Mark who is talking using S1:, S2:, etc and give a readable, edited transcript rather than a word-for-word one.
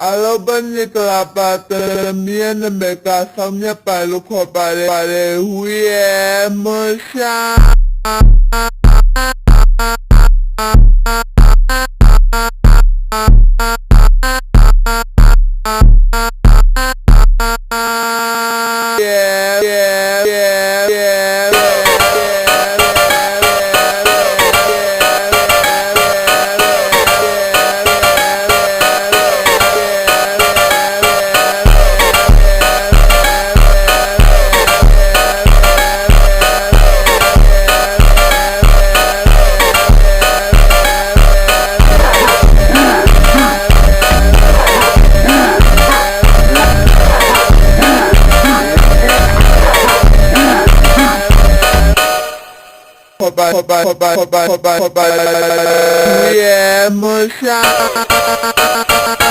S1: Alo bên như là bà tờ miên là mẹ cả xong nhé bà lúc họ bà để huy em mơ xa Bye.